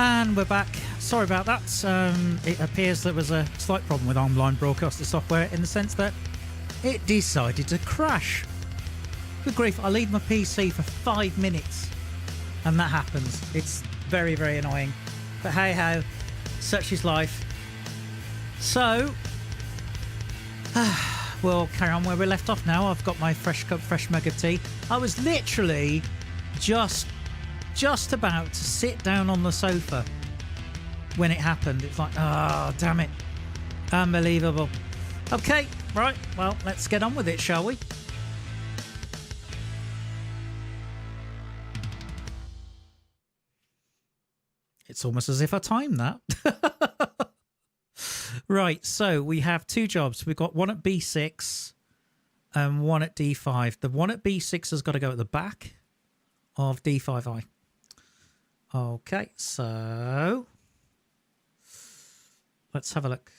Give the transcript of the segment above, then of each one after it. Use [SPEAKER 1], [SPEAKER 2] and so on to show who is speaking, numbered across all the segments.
[SPEAKER 1] And we're back. Sorry about that. It appears there was a slight problem with online broadcaster software in the sense that it decided to crash. Good grief, I leave my PC for 5 minutes and that happens. It's very, very annoying. But hey ho, such is life. So, we'll carry on where we left off now. I've got my fresh mug of tea. I was literally just about to sit down on the sofa when it happened. It's like, oh, damn it. Unbelievable. Okay, right. Well, let's get on with it, shall we? It's almost as if I timed that. Right, so we have 2 jobs. We've got one at B6 and one at D5. The one at B6 has got to go at the back of D5i. Okay, so let's have a look.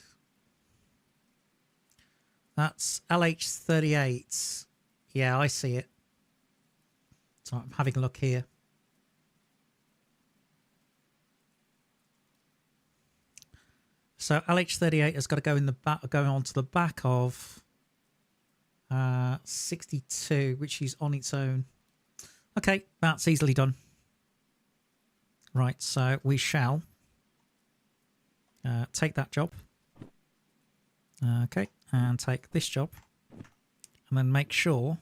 [SPEAKER 1] That's LH38. Yeah, I see it. So I'm having a look here. So LH38 has got to go in the back, going onto the back of 62, which is on its own. Okay, that's easily done. Right, so we shall take that job. Okay, and take this job. And then make sure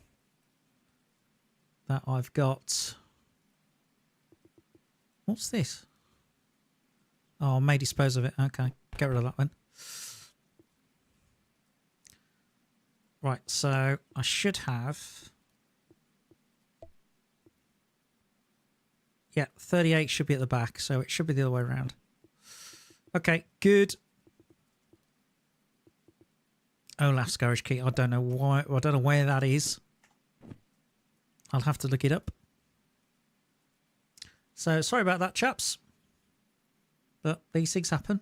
[SPEAKER 1] that I've got... What's this? Oh, I may dispose of it. Okay, get rid of that one. Right, so I should have... Yeah, 38 should be at the back, so it should be the other way around. Okay, good. Olaf's garage key. I don't know why. I don't know where that is. I'll have to look it up. So sorry about that, chaps. But these things happen.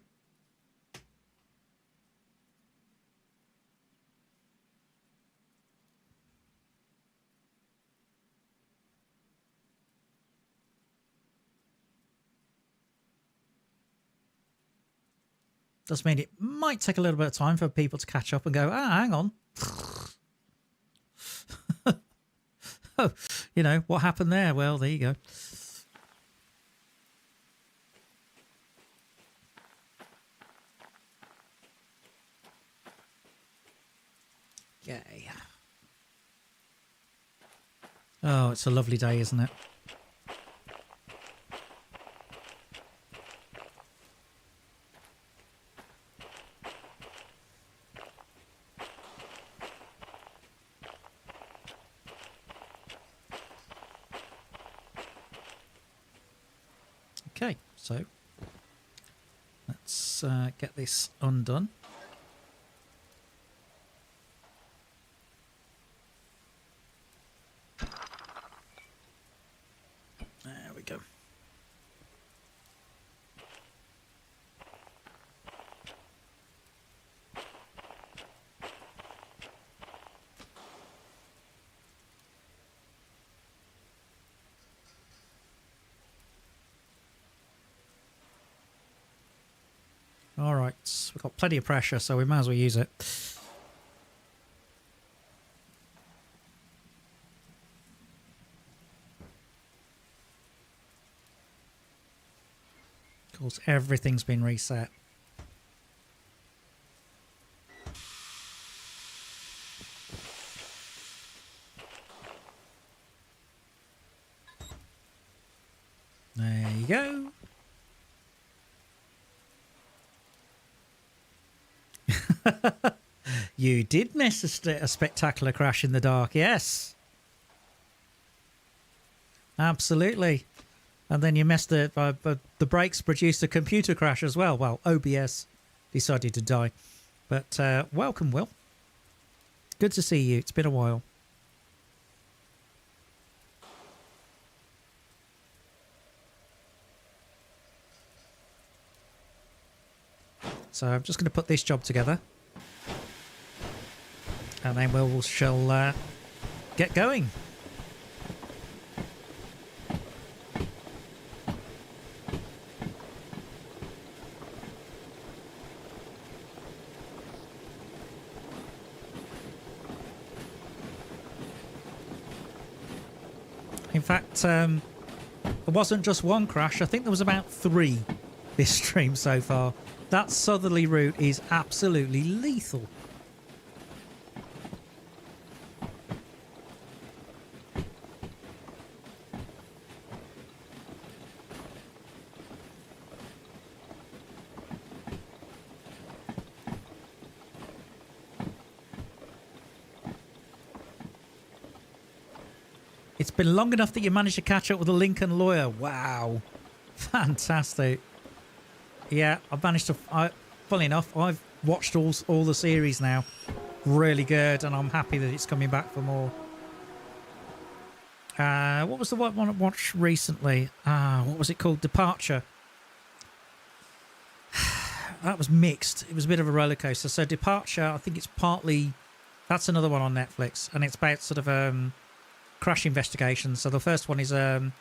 [SPEAKER 1] Does mean it might take a little bit of time for people to catch up and go, hang on. Oh, you know, what happened there? Well, there you go. Yay. Oh, it's a lovely day, isn't it? Okay, so let's get this undone. There we go. All right, we've got plenty of pressure, so we might as well use it. Of course, everything's been reset. There you go. You did miss a spectacular crash in the dark, yes. Absolutely. And then you missed the brakes produced a computer crash as well. Well, OBS decided to die. But welcome, Will. Good to see you. It's been a while. So I'm just going to put this job together. And then we shall get going. In fact, there wasn't just one crash. I think there was about 3 this stream so far. That southerly route is absolutely lethal. It's been long enough that you managed to catch up with the Lincoln lawyer. Wow. Fantastic. Yeah, I've managed to... Funny enough, I've watched all the series now. Really good, and I'm happy that it's coming back for more. What was the one I watched recently? What was it called? Departure. That was mixed. It was a bit of a roller coaster. So Departure, I think it's partly... That's another one on Netflix, and it's about sort of... crash investigations. So the first one is an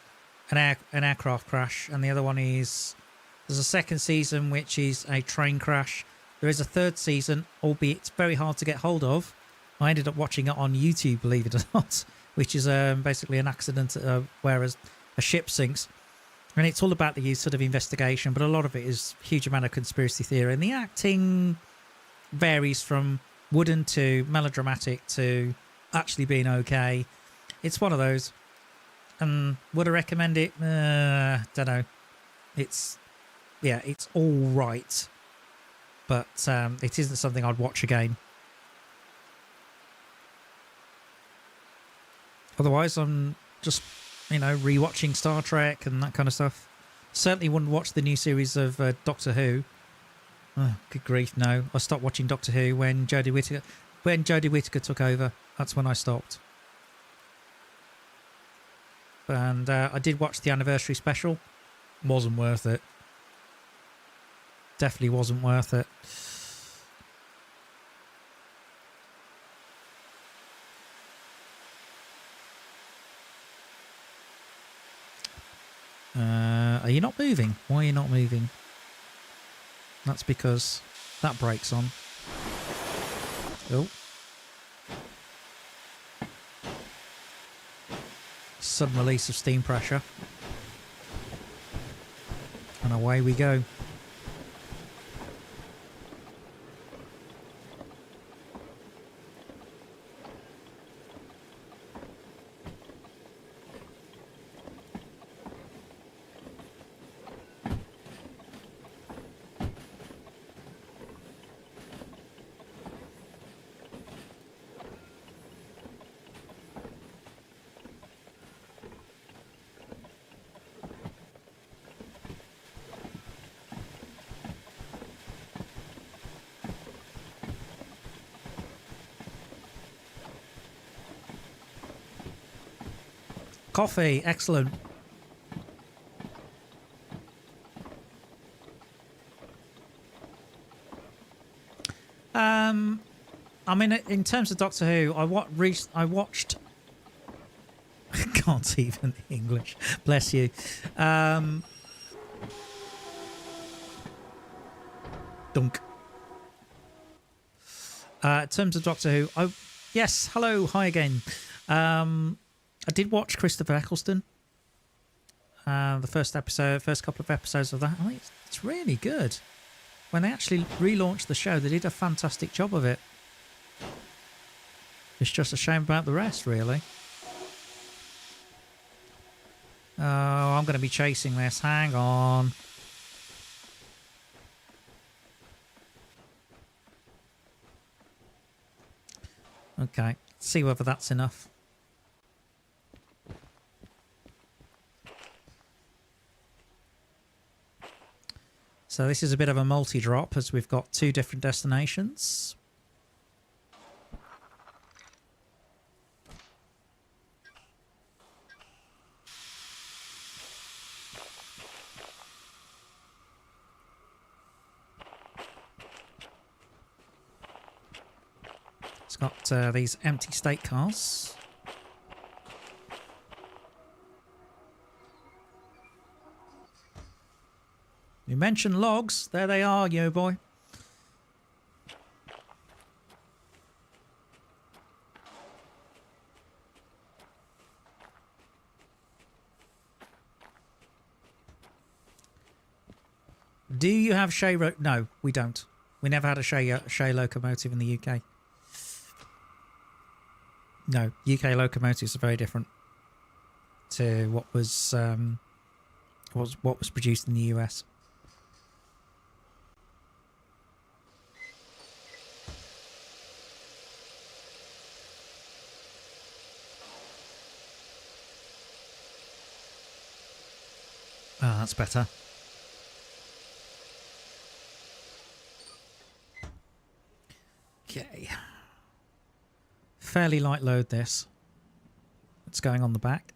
[SPEAKER 1] aircraft crash, and the other one is there's a second season which is a train crash. There is a third season, albeit it's very hard to get hold of. I ended up watching it on YouTube, believe it or not, which is basically an accident where a ship sinks, and it's all about the sort of investigation, but a lot of it is a huge amount of conspiracy theory, and the acting varies from wooden to melodramatic to actually being okay. It's one of those. And would I recommend it? Don't know. It's all right. But it isn't something I'd watch again. Otherwise, I'm just, rewatching Star Trek and that kind of stuff. Certainly wouldn't watch the new series of Doctor Who. Oh, good grief, no. I stopped watching Doctor Who when Jodie Whittaker took over. That's when I stopped. And I did watch the anniversary special. Wasn't worth it. Definitely wasn't worth it. Are you not moving? Why are you not moving? That's because that brake's on. Oh. Sudden release of steam pressure, and away we go. Coffee, excellent. I mean, in terms of Doctor Who, I watched. I can't even English. Bless you. Dunk. In terms of Doctor Who, yes, hello, hi again. I did watch Christopher Eccleston. The first couple of episodes of that. I think it's really good. When they actually relaunched the show, they did a fantastic job of it. It's just a shame about the rest, really. Oh, I'm going to be chasing this. Hang on. Okay, let's see whether that's enough. So this is a bit of a multi-drop as we've got 2 different destinations. It's got these empty state cars. You mentioned logs. There they are, yo boy. Do you have Shay? No, we don't. We never had a Shay locomotive in the UK. No, UK locomotives are very different to what was produced in the US. Ah, that's better. Okay. Fairly light load this. It's going on the back.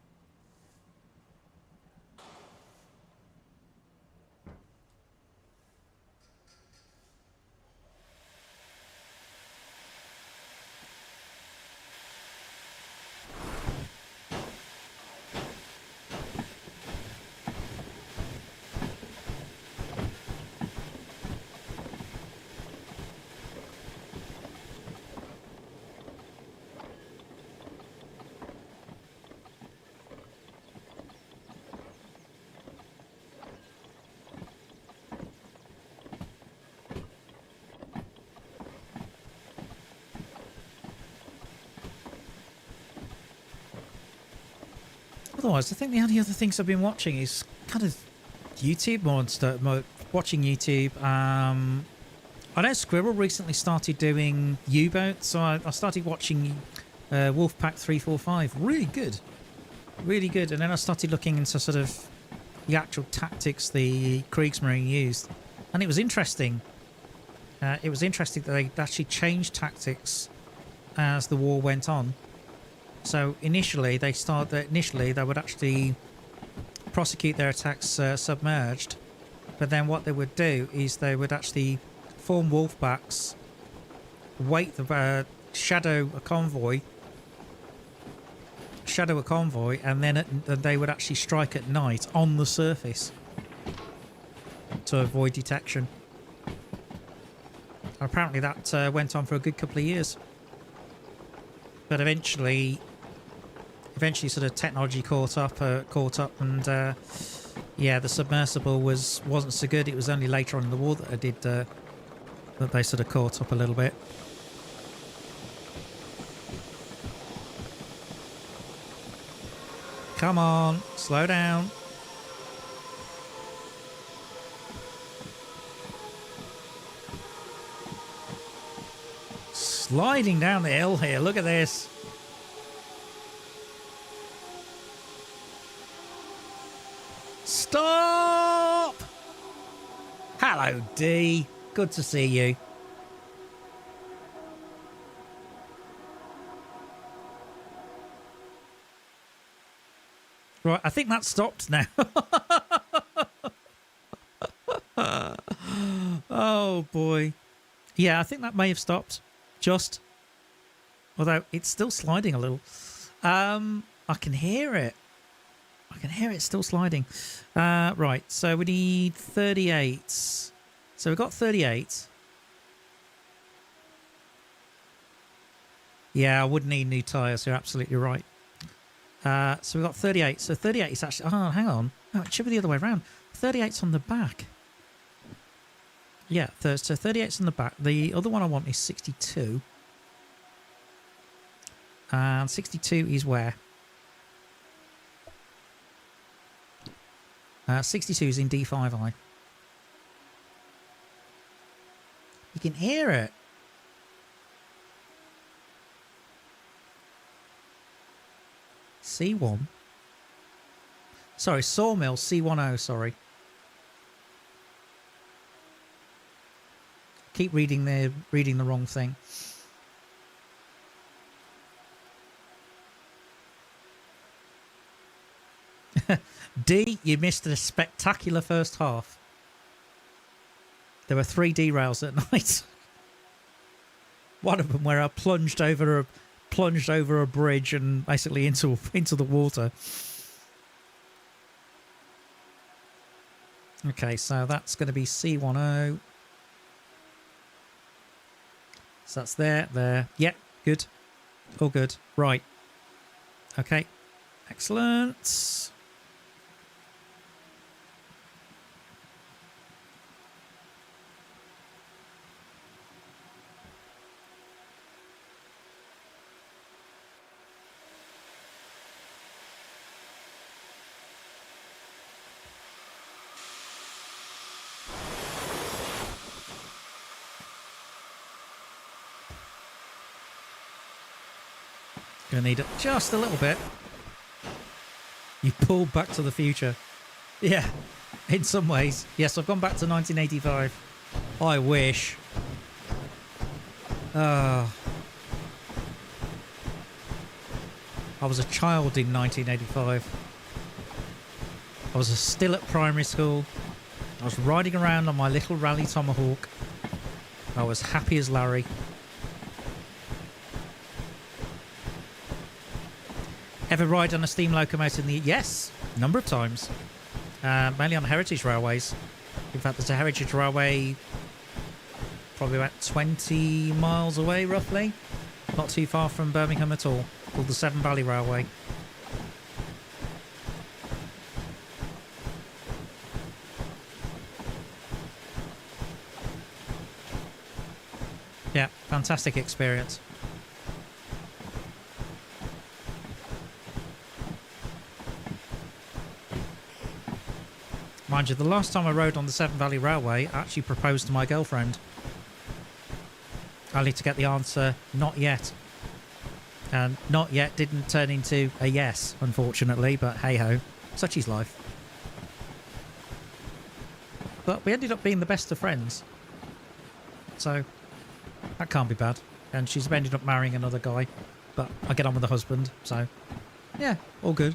[SPEAKER 1] Otherwise, I think the only other things I've been watching is kind of YouTube more and stuff. Watching YouTube. I know Squirrel recently started doing U-boats, so I started watching Wolfpack 345. Really good. Really good. And then I started looking into sort of the actual tactics the Kriegsmarine used. And it was interesting. It was interesting that they actually changed tactics as the war went on. So initially they would actually prosecute their attacks submerged, but then what they would do is they would actually form wolfbacks, wait the shadow a convoy, and then they would actually strike at night on the surface to avoid detection. Apparently that went on for a good couple of years, but eventually sort of technology caught up, and yeah, the submersible wasn't so good. It was only later on in the war that that they sort of caught up a little bit. Come on, slow down. Sliding down the hill here, look at this. Stop! Hello, D. Good to see you. Right, I think that stopped now. Oh, boy. Yeah, I think that may have stopped. Just. Although, it's still sliding a little. I can hear it. I can hear it still sliding. Right, so we need 38. So we've got 38. Yeah, I would need new tyres. You're absolutely right. So we've got 38. So 38 is actually... Oh, hang on. No, it should be the other way around. 38's on the back. Yeah, so 38's on the back. The other one I want is 62. And 62 is where? 62 is in D5i. You can hear it. C1. Sorry, Sawmill C10, sorry. Keep reading the wrong thing. D, you missed a spectacular first half. There were 3 derails at night. One of them where I plunged over a bridge and basically into the water. Okay, so that's going to be C10. So that's there. Yep, good. All good. Right. Okay. Excellent. Gonna need it just a little bit. You pulled Back to the Future. Yeah, in some ways. Yes, I've gone back to 1985. I wish. I was a child in 1985. I was still at primary school. I was riding around on my little Rally Tomahawk. I was happy as Larry. Ever ride on a steam locomotive in the... Yes, a number of times. Mainly on heritage railways. In fact, there's a heritage railway probably about 20 miles away, roughly. Not too far from Birmingham at all. Called the Severn Valley Railway. Yeah, fantastic experience. Mind you, the last time I rode on the Severn Valley Railway, I actually proposed to my girlfriend. Only to get the answer, not yet. And not yet didn't turn into a yes, unfortunately, but hey-ho, such is life. But we ended up being the best of friends. So, that can't be bad. And she's ended up marrying another guy. But I get on with the husband, so yeah, all good.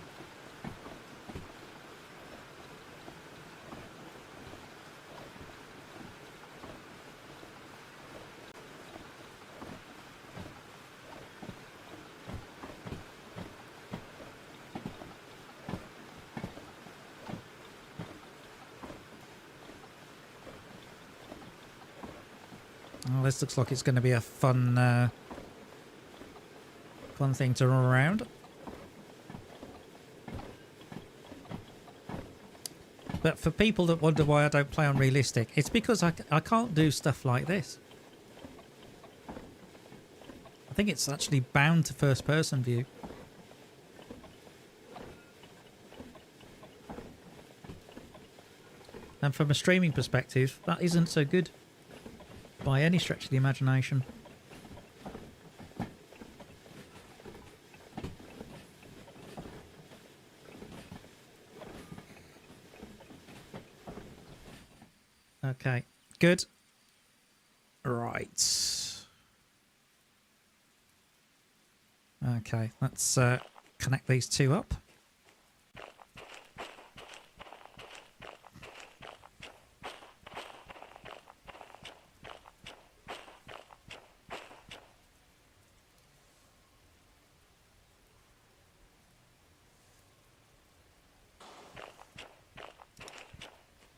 [SPEAKER 1] Well, this looks like it's going to be a fun thing to run around. But for people that wonder why I don't play on realistic, it's because I can't do stuff like this. I think it's actually bound to first person view. And from a streaming perspective, that isn't so good. By any stretch of the imagination. Okay, good. Right. Okay, let's connect these two up.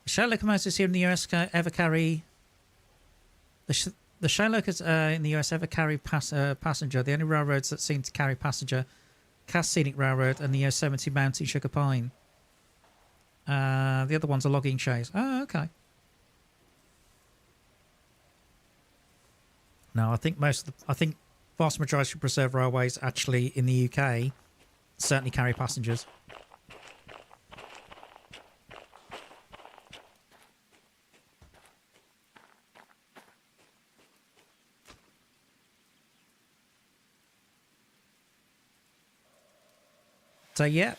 [SPEAKER 1] Shell locomotives here in the US ever carry... The shell locomotives in the US ever carry passenger. The only railroads that seem to carry passenger, Cass Scenic Railroad and the Yosemite Mountain Sugar Pine. The other ones are logging shays. Oh, okay. No, I think vast majority of preserved railways actually in the UK certainly carry passengers. So yeah,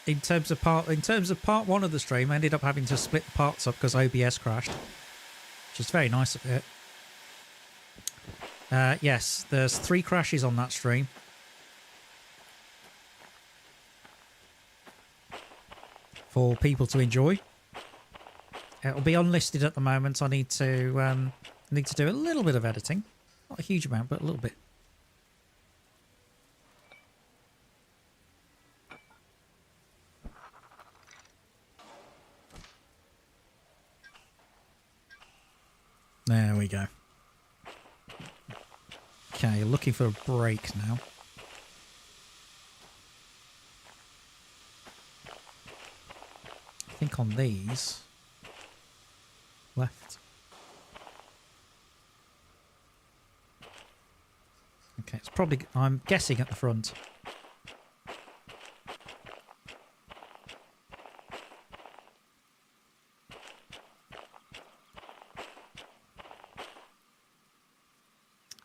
[SPEAKER 1] in terms of part one of the stream, I ended up having to split the parts up because OBS crashed, which is very nice of it. Yes, there's 3 crashes on that stream. For people to enjoy. It'll be unlisted at the moment. I need to do a little bit of editing, not a huge amount, but a little bit. There we go. Okay, you're looking for a break now. I think on these... left. Okay, it's probably... I'm guessing at the front.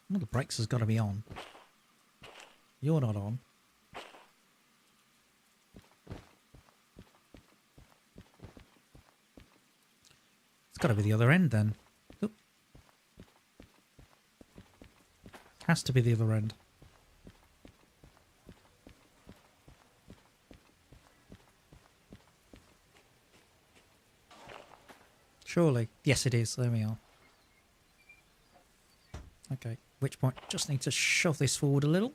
[SPEAKER 1] Well, the brakes has got to be on. You're not on. It's got to be the other end then. Oop. Has to be the other end. Surely. Yes, it is. There we are. Okay. At which point, just need to shove this forward a little.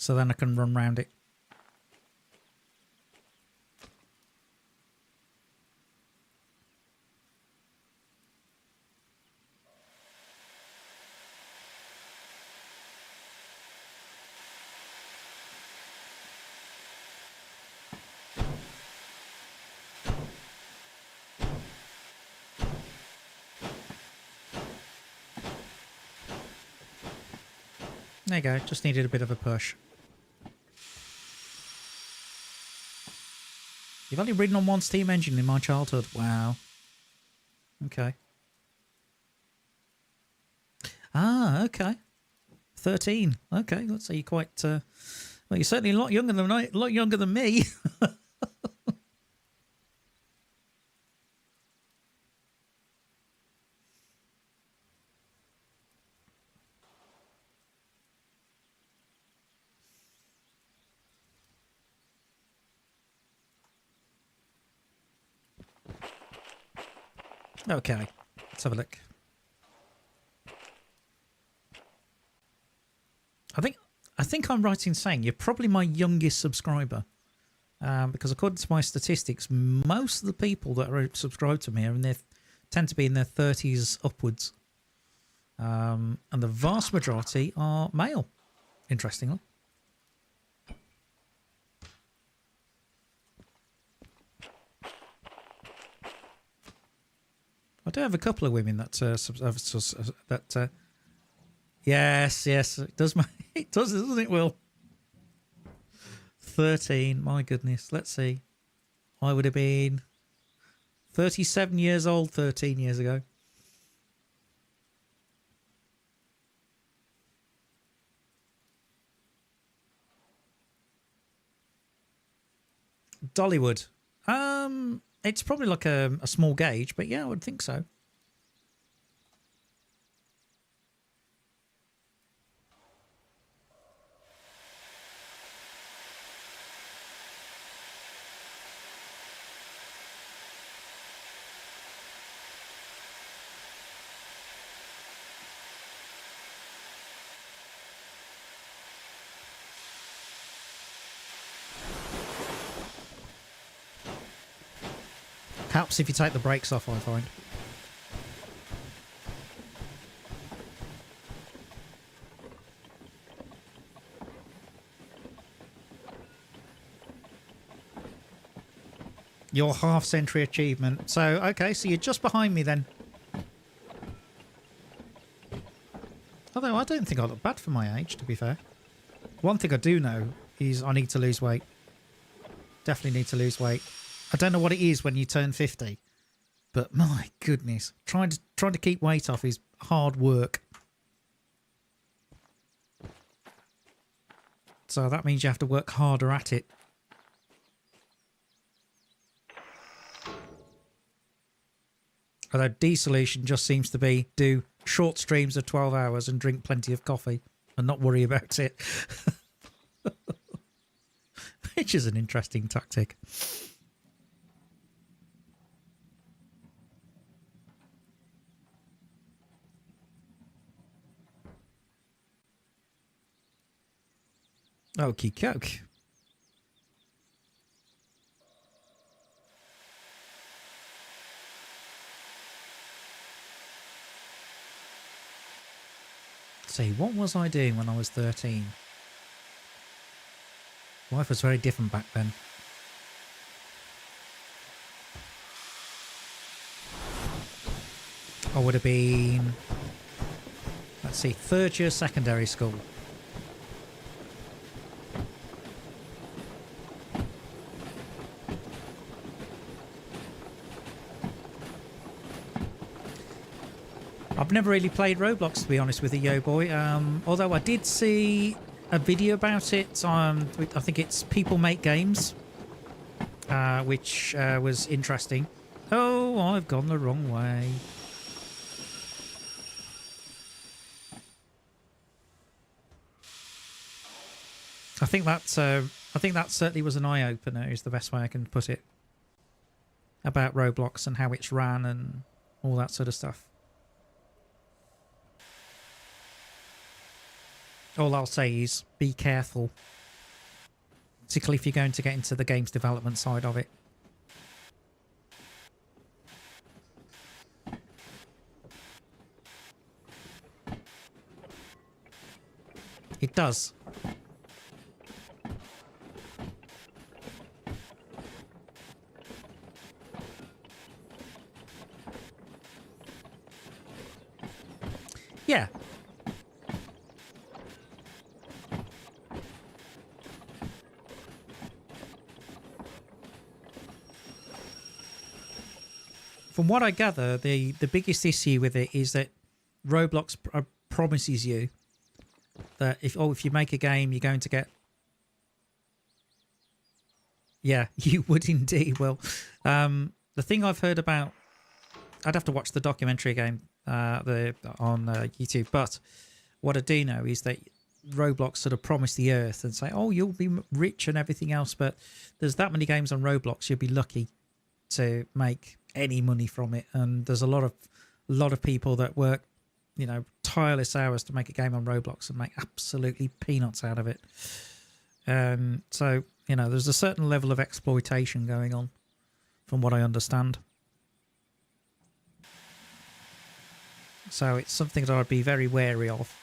[SPEAKER 1] So then I can run round it. There you go, just needed a bit of a push. You've only ridden on one steam engine in my childhood. Wow. Okay. Ah, okay. 13. Okay, let's say you're quite... well, you're certainly a lot younger than me. Okay, let's have a look. I think I'm right in saying you're probably my youngest subscriber, because according to my statistics, most of the people that are subscribed to me are tend to be in their 30s upwards, and the vast majority are male. Interestingly. I do have a couple of women that yes, it does. It does, doesn't it, Will? 13. My goodness. Let's see. I would have been 37 years old 13 years ago. Dollywood. It's probably like a small gauge, but yeah, I would think so. Helps if you take the brakes off, I find. Your half-century achievement. So, okay, so you're just behind me then. Although I don't think I look bad for my age, to be fair. One thing I do know is I need to lose weight. Definitely need to lose weight. I don't know what it is when you turn 50, but my goodness, trying to keep weight off is hard work. So that means you have to work harder at it. Although D-solution just seems to be do short streams of 12 hours and drink plenty of coffee and not worry about it. Which is an interesting tactic. Okie doke. See, what was I doing when I was 13? Life was very different back then. I would have been, let's see, third year secondary school. I've never really played Roblox, to be honest with you, yo boy. Although I did see a video about it. I think it's People Make Games, which was interesting. Oh, I've gone the wrong way. I think that certainly was an eye-opener, is the best way I can put it, about Roblox and how it's ran and all that sort of stuff. All I'll say is be careful, particularly if you're going to get into the games development side of it. It does. Yeah. From what I gather, the biggest issue with it is that Roblox promises you that if you make a game, you're going to get... Yeah, you would indeed. Well, the thing I've heard about... I'd have to watch the documentary again on YouTube, but what I do know is that Roblox sort of promise the earth and say, oh, you'll be rich and everything else, but there's that many games on Roblox, you'll be lucky to make any money from it. And there's a lot of people that work, you know, tireless hours to make a game on Roblox and make absolutely peanuts out of it. So, you know, there's a certain level of exploitation going on, from what I understand. So it's something that I'd be very wary of.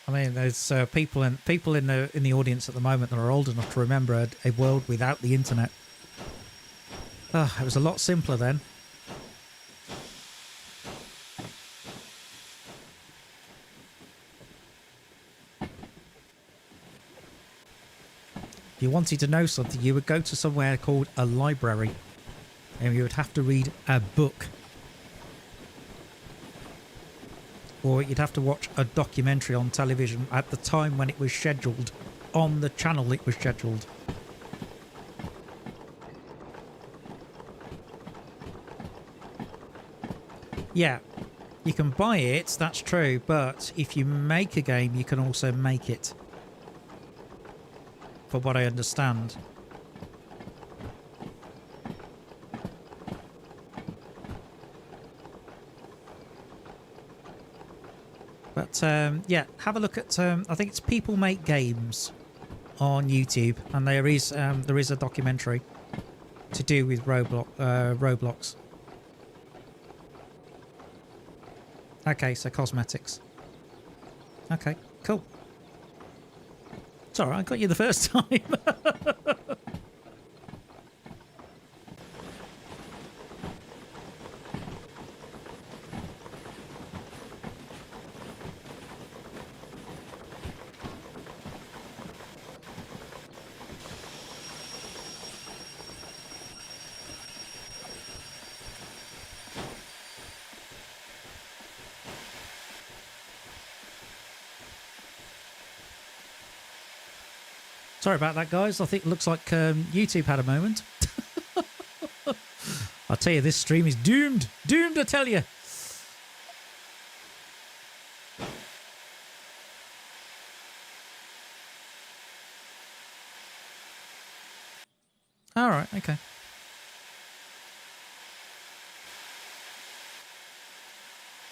[SPEAKER 1] I mean, there's people in the audience at the moment that are old enough to remember a world without the internet. Oh, it was a lot simpler then. If you wanted to know something, you would go to somewhere called a library, and you would have to read a book. Or you'd have to watch a documentary on television at the time when it was scheduled, on the channel it was scheduled. Yeah, you can buy it, that's true, but if you make a game, you can also make it. From what I understand. But yeah, have a look at I think it's People Make Games on YouTube, and there is a documentary to do with Roblox. Okay, so cosmetics. Okay, cool. It's alright, I got you the first time. Sorry about that, guys. I think it looks like YouTube had a moment. I'll tell you, this stream is doomed. Doomed, I tell you. All right, okay.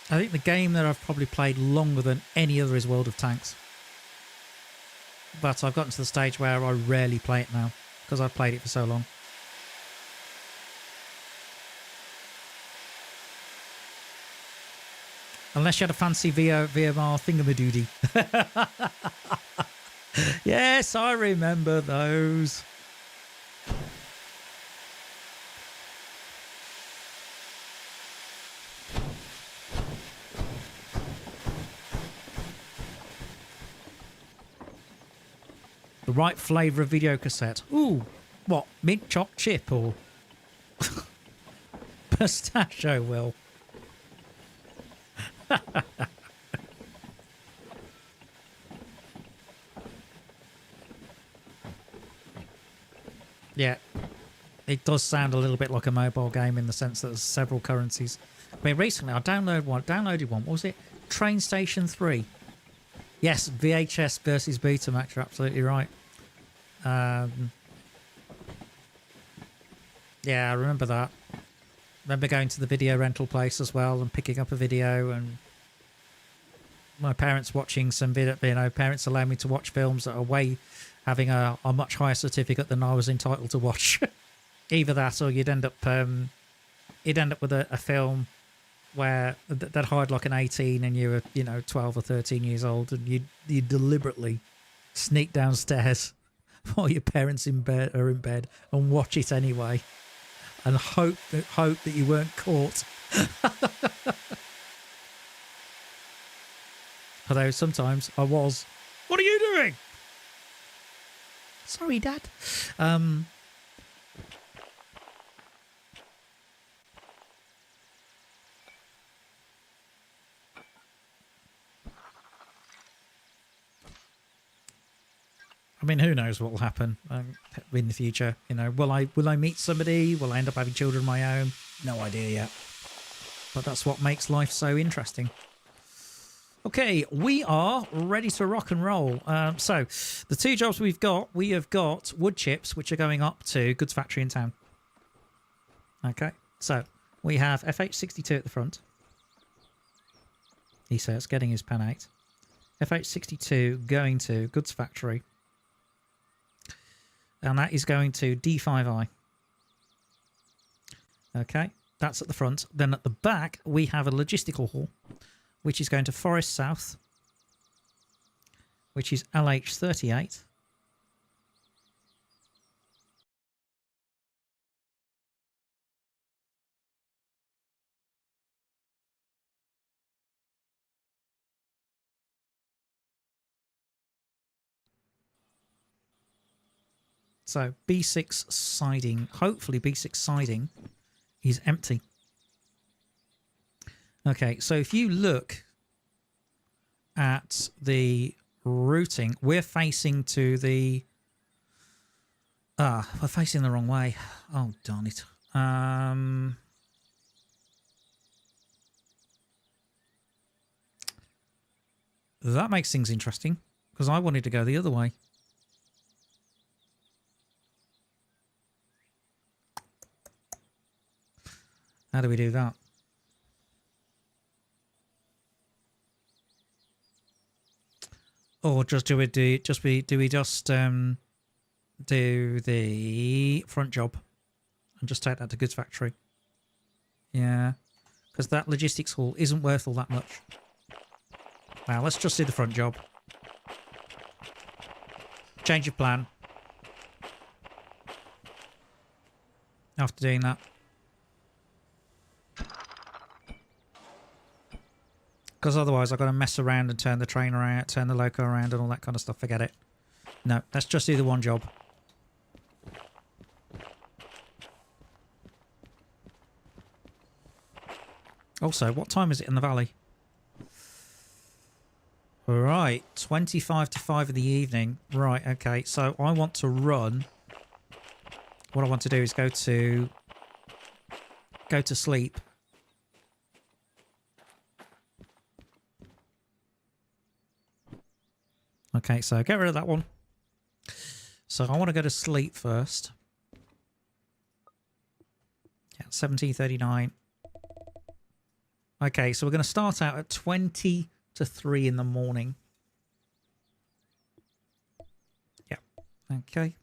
[SPEAKER 1] I think the game that I've probably played longer than any other is World of Tanks. But I've gotten to the stage where I rarely play it now, because I've played it for so long. Unless you had a fancy VMR thingamadoodie. Yes, I remember those. The right flavour of video cassette. Ooh, what? Mint chopped chip or pistachio, Will? Yeah, it does sound a little bit like a mobile game in the sense that there's several currencies. I mean, recently I downloaded one. What was it? Train Station 3. Yes, VHS versus Betamax. You're absolutely right. Yeah, I remember that. Remember going to the video rental place as well and picking up a video, and my parents watching some video. You know, parents allow me to watch films that are having a much higher certificate than I was entitled to watch. Either that, or you'd end up with a film where that hired like an 18 and you were, you know, 12 or 13 years old, and you deliberately sneak downstairs while your parents are in bed and watch it anyway, and hope that you weren't caught. Although sometimes I was. What are you doing? Sorry, Dad. I mean, who knows what will happen in the future? You know, will I meet somebody? Will I end up having children of my own? No idea yet. But that's what makes life so interesting. Okay, we are ready to rock and roll. So, the two jobs we have got wood chips, which are going up to Goods Factory in town. Okay, so we have FH62 at the front. He says, getting his pen out. FH62 going to Goods Factory. And that is going to D5I. Okay, that's at the front. Then at the back, we have a logistical haul, which is going to Forest South, which is LH38. So B6 siding, hopefully B6 siding is empty. Okay, so if you look at the routing, we're facing to the... we're facing the wrong way. Oh, darn it. That makes things interesting, because I wanted to go the other way. How do we do that? Or just do we just do the front job and just take that to Goods Factory? Yeah, because that logistics haul isn't worth all that much. Well, let's just do the front job. Change of plan. After doing that. Because otherwise I've got to mess around and turn the train around, turn the loco around and all that kind of stuff. Forget it. No, let's just do the one job. Also, what time is it in the valley? Right, 25 to 5 in the evening. Right, okay. So I want to run. What I want to do is go to sleep. Okay, so get rid of that one. So I want to go to sleep first. Yeah, 17:39. Okay, so we're going to start out at 20 to 3 in the morning. Yeah, okay.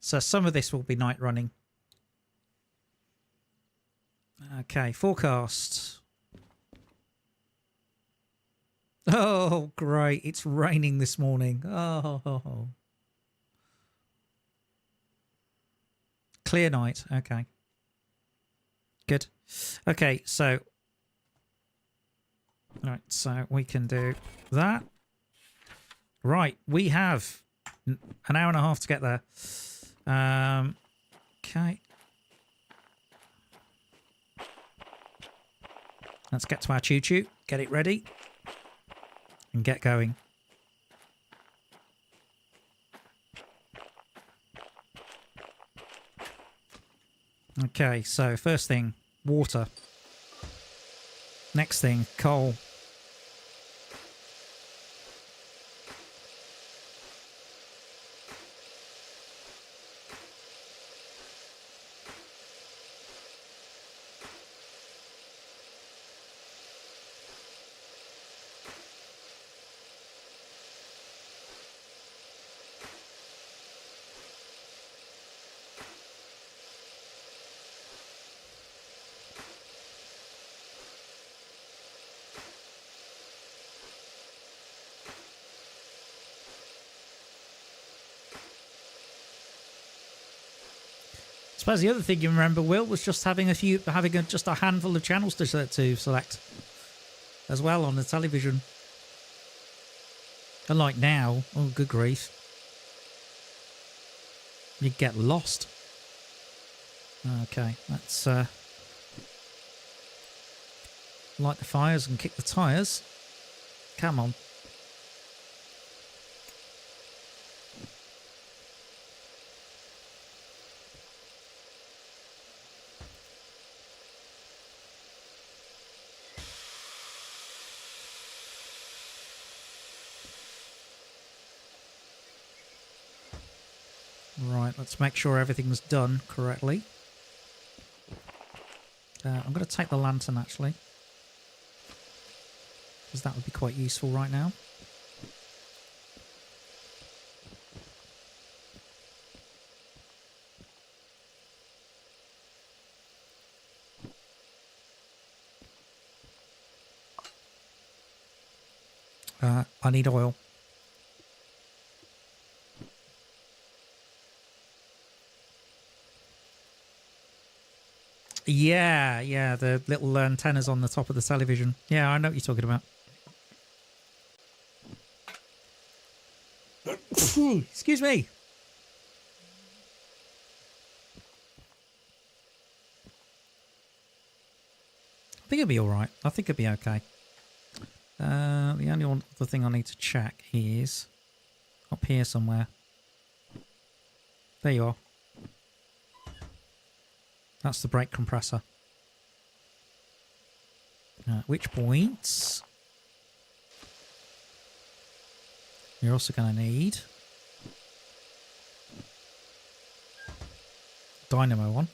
[SPEAKER 1] So some of this will be night running. Okay, forecast. Oh, great. It's raining this morning. Oh. Clear night. Okay. Good. Okay, so... Right, so we can do that. Right, we have an hour and a half to get there. Okay. Let's get to our choo-choo, get it ready, and get going. Okay, so first thing, water. Next thing, coal. I suppose the other thing you remember, Will, was just having just a handful of channels to select as well on the television. Unlike now, oh good grief, you get lost. Okay, let's light the fires and kick the tyres. Come on. Right, let's make sure everything's done correctly. I'm going to take the lantern, actually, because that would be quite useful right now. I need oil. Yeah, the little antennas on the top of the television. Yeah, I know what you're talking about. Excuse me. I think it'll be all right. I think it'll be okay. The only other thing I need to check is up here somewhere. There you are. That's the brake compressor. At which point you're also going to need dynamo one.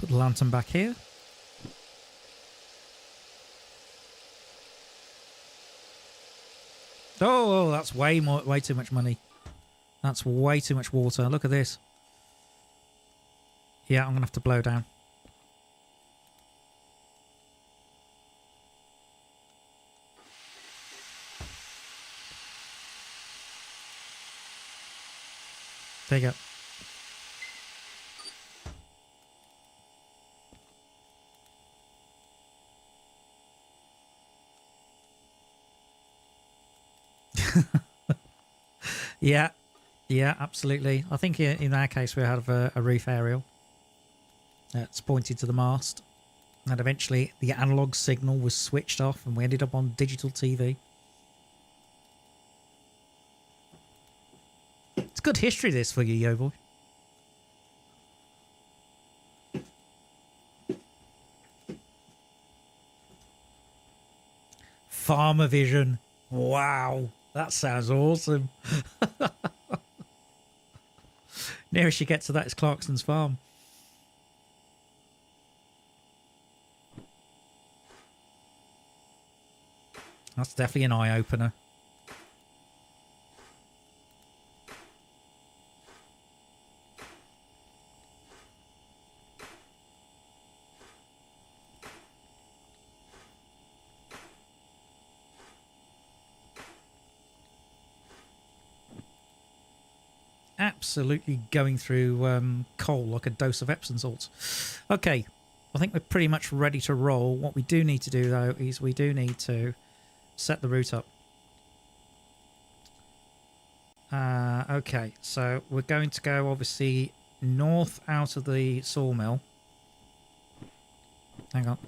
[SPEAKER 1] Put the lantern back here. Oh, that's way too much money. That's way too much water. Look at this. Yeah, I'm going to have to blow down. There you go. Yeah, absolutely. I think in our case we have a roof aerial that's pointed to the mast, and eventually the analog signal was switched off and we ended up on digital TV. It's good history this for you, yo boy. Farmer Vision. Wow, that sounds awesome. Nearest you get to that is Clarkson's farm. That's definitely an eye-opener. Absolutely going through coal like a dose of Epsom salts. Okay, I think we're pretty much ready to roll. What we do need to do, though, is we do need to set the route up. Okay, so we're going to go, obviously, north out of the sawmill. Hang on.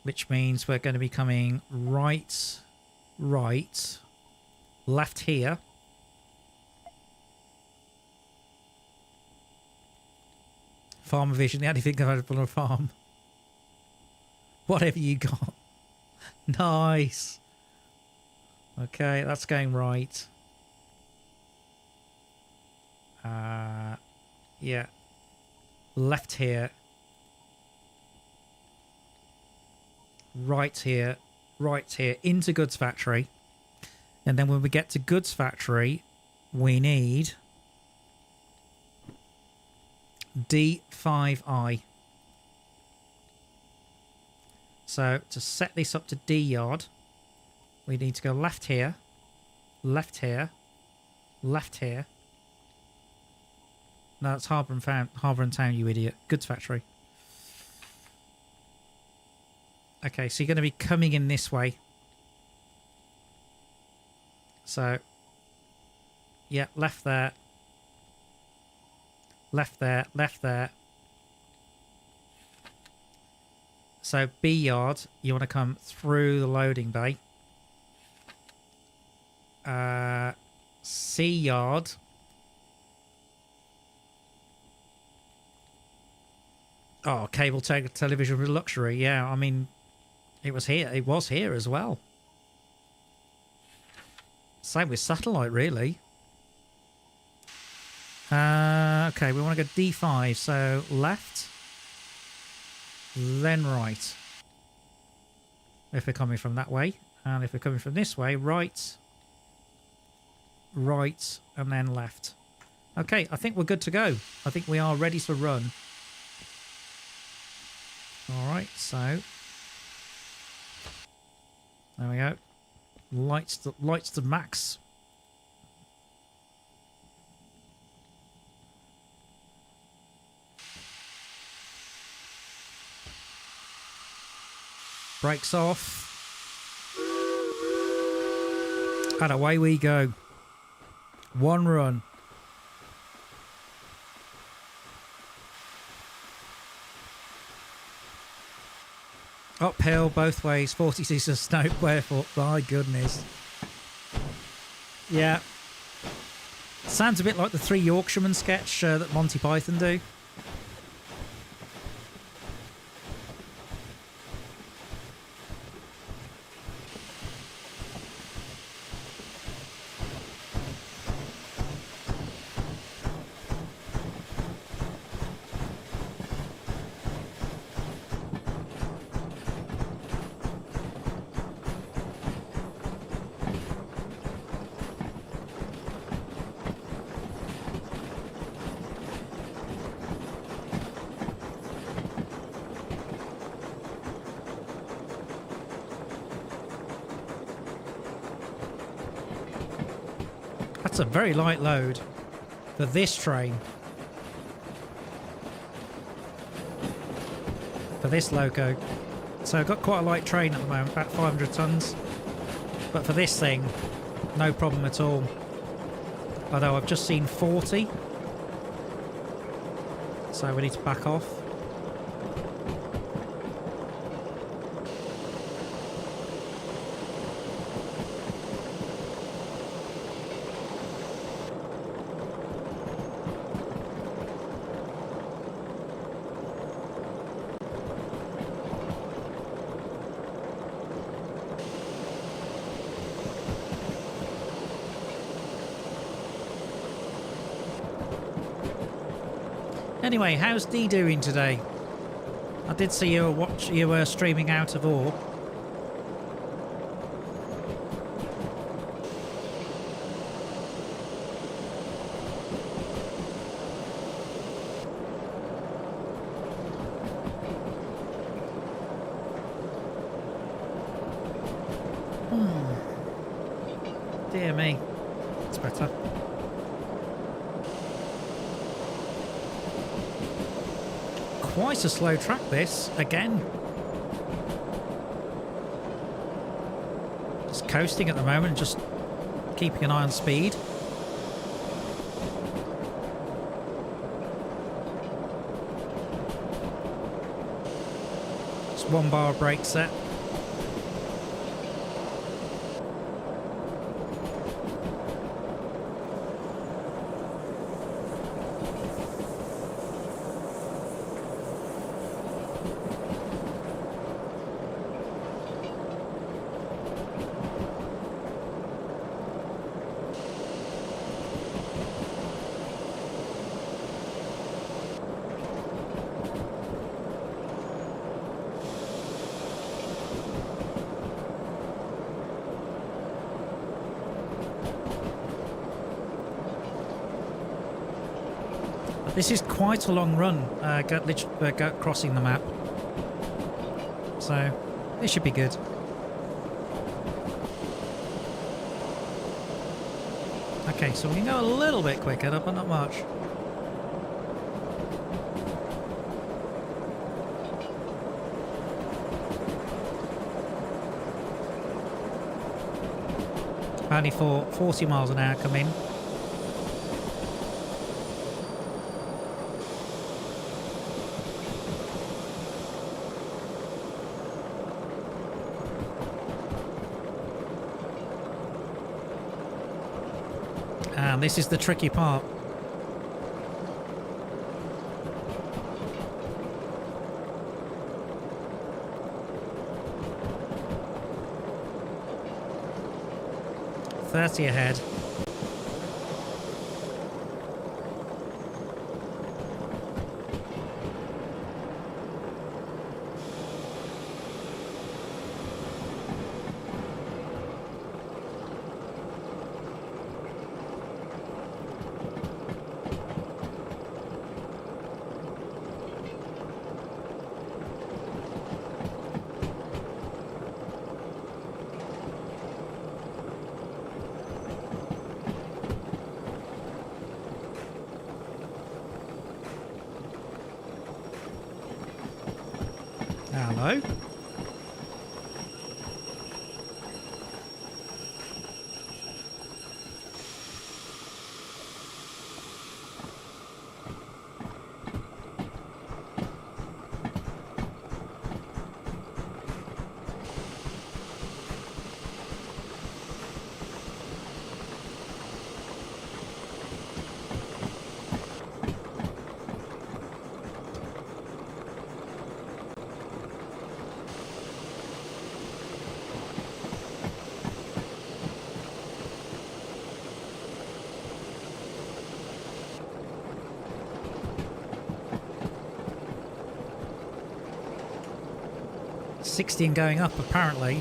[SPEAKER 1] Which means we're going to be coming right, left here. Farmer vision, the only thing available on a farm. Whatever you got. Nice. Okay, that's going right. Yeah. Left here. Right here. Right here. Into goods factory. And then when we get to goods factory, we need D5I. So to set this up to D yard, we need to go left here, left here, left here. No, that's Harbour and Town, you idiot. Goods factory. Okay, so you're going to be coming in this way. So, yeah, left there. Left there, left there. So B yard, you want to come through the loading bay. C yard. Oh, cable television with luxury. Yeah, I mean, it was here. It was here as well. Same with satellite, really. Okay, we want to go D5. So left, then right. If we're coming from that way. And if we're coming from this way, right, right, and then left. Okay, I think we're good to go. I think we are ready to run. Alright, so there we go. Lights to max. Brakes off. And away we go. One run. Uphill both ways, 46 of snow barefoot. My goodness. Yeah. Sounds a bit like the Three Yorkshiremen sketch that Monty Python do. That's a very light load for this train. For this loco. So I've got quite a light train at the moment, about 500 tons. But for this thing, no problem at all. Although I've just seen 40. So we need to back off. Anyway, how's Dee doing today? I did see you were streaming out of ore. Dear me. It's better. quite a slow track this, again. Just coasting at the moment, just keeping an eye on speed. Just 1 bar of brake set. This is quite a long run, crossing the map, so it should be good. Okay, so we can go a little bit quicker, but not much. Only for 40 miles an hour come in. And this is the tricky part. .30 ahead. Hello. .60 and going up, apparently.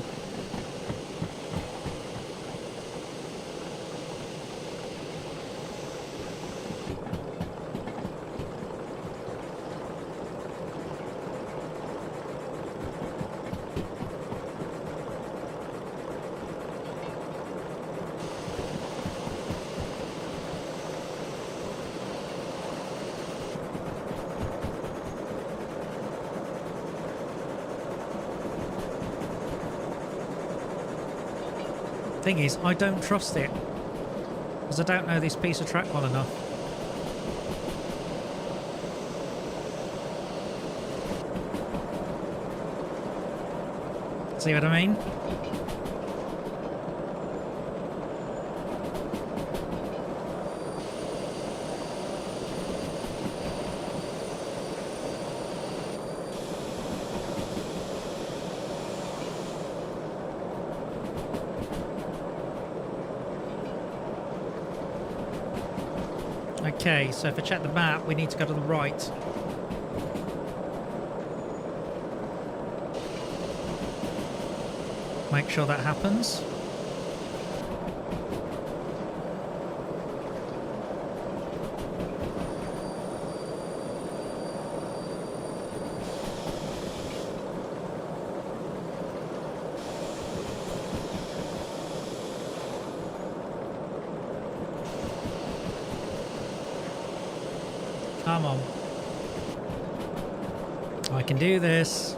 [SPEAKER 1] Thing is, I don't trust it because I don't know this piece of track well enough. See what I mean? Okay, so if I check the map, we need to go to the right. Make sure that happens. Come on. I can do this.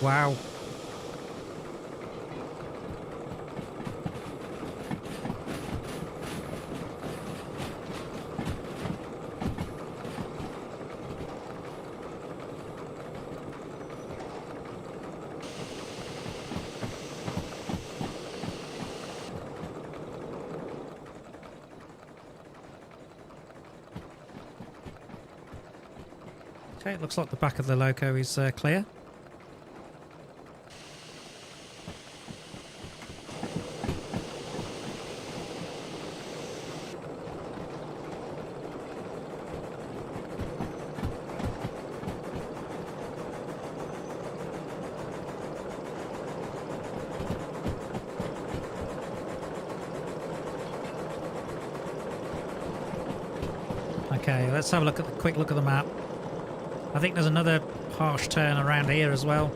[SPEAKER 1] Wow. Okay, it looks like the back of the loco is clear. Okay, let's have a look at quick look at the map. I think there's another harsh turn around here as well.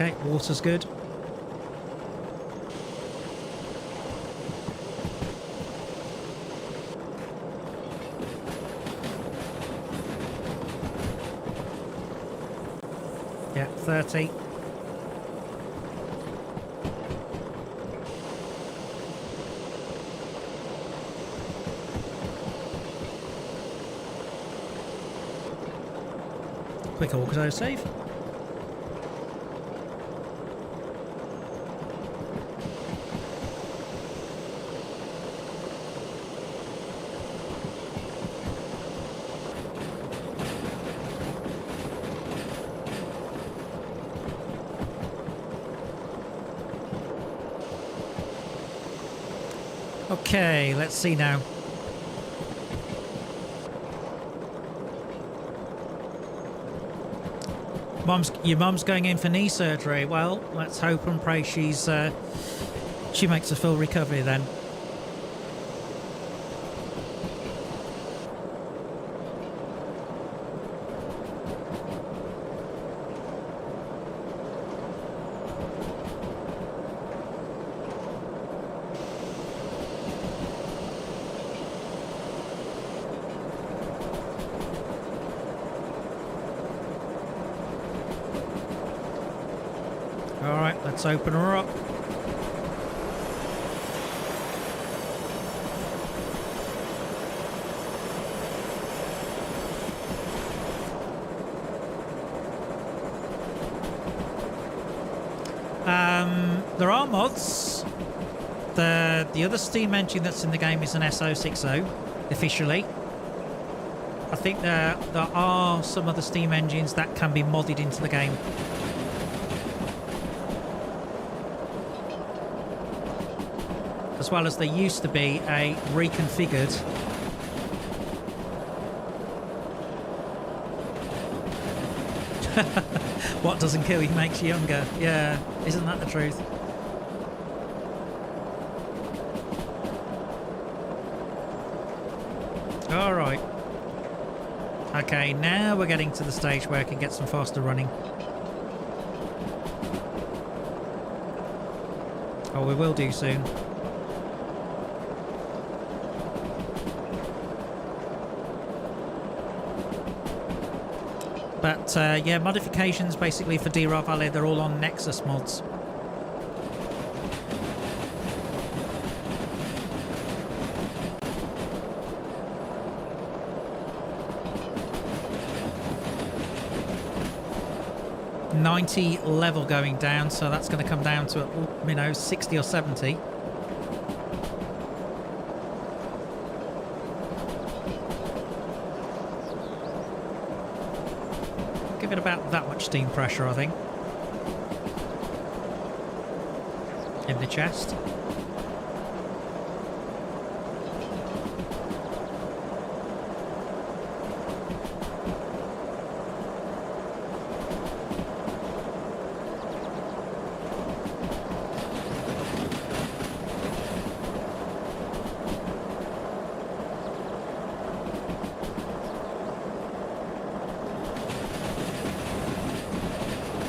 [SPEAKER 1] Okay, water's good. Yeah, 30. Quick auto save. Okay, let's see now. Your mum's going in for knee surgery. Well, let's hope and pray she makes a full recovery then. Alright, let's open her up. There are mods. The other steam engine that's in the game is an s282 officially. I think there are some other steam engines that can be modded into the game. As well as there used to be a reconfigured what doesn't kill you makes you younger. Yeah, isn't that the truth? Alright. Okay, now we're getting to the stage where I can get some faster running. Oh, we will do soon. But yeah, modifications basically for Derail Valley, they're all on Nexus mods. .90 level going down, so that's going to come down to, 60 or 70. give it about that much steam pressure, I think. In the chest.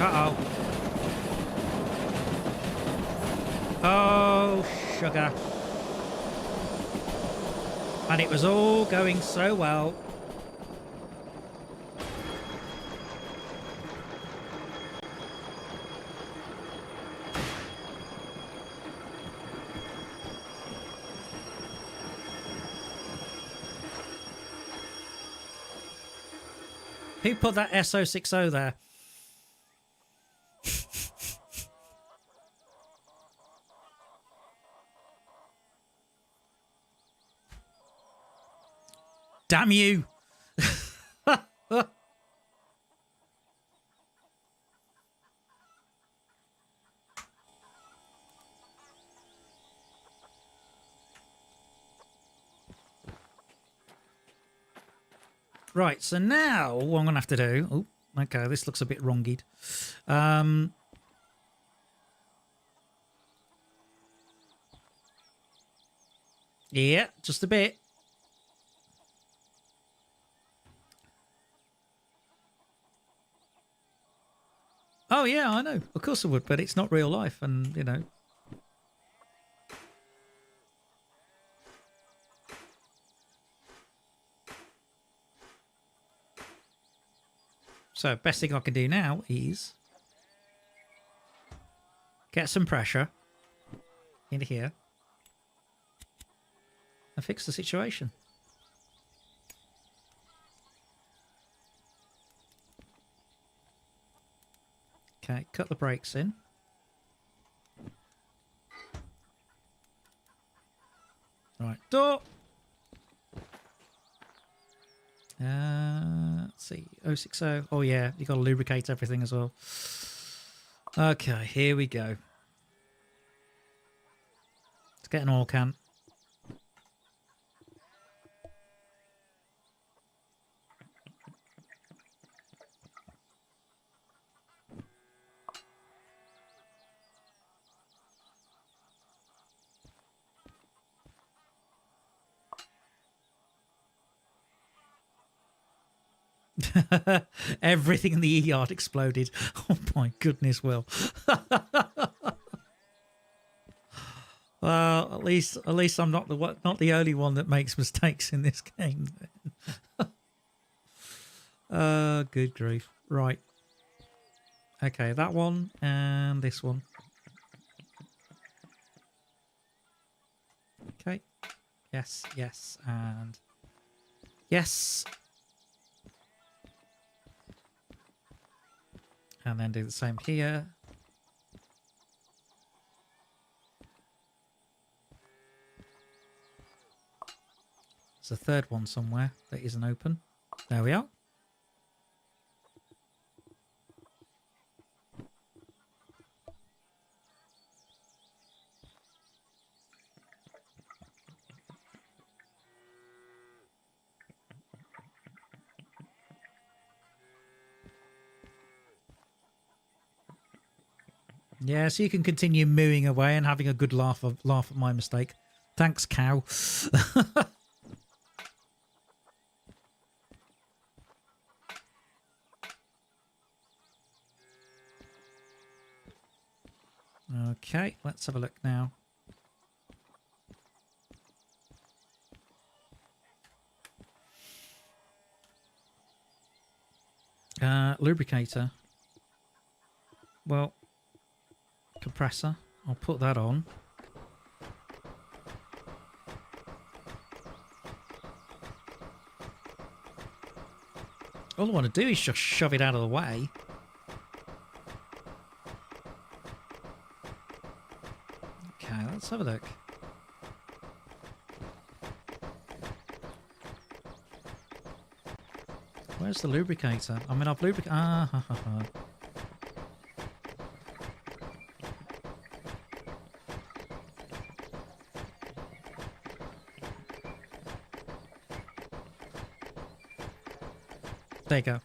[SPEAKER 1] Uh-oh. Oh, sugar. And it was all going so well. Who put that s282 there? Damn you! Right, so now what I'm going to have to do... Oh, okay, this looks a bit wrongied. Yeah, just a bit. Oh, yeah, I know. Of course I would, but it's not real life, and, you know... So, best thing I can do now is... get some pressure into here and fix the situation. Okay, cut the brakes in. Right, door. Let's see, 060. Oh yeah, you got to lubricate everything as well. Okay, here we go. Let's get an oil can. Everything in the E-yard exploded. Oh my goodness, Will. Well, at least I'm not the only one that makes mistakes in this game. Good grief. Right. Okay, that one and this one. Okay. Yes, yes, and yes. And then do the same here. There's a third one somewhere that isn't open. There we are. Yeah, so you can continue mooing away and having a good laugh at my mistake. Thanks, cow. Okay, let's have a look now. Lubricator. Well, compressor. I'll put that on. All I want to do is just shove it out of the way. Okay, let's have a look. Where's the lubricator? I mean, I've lubricated... Ah, ha, ha, ha. There you go.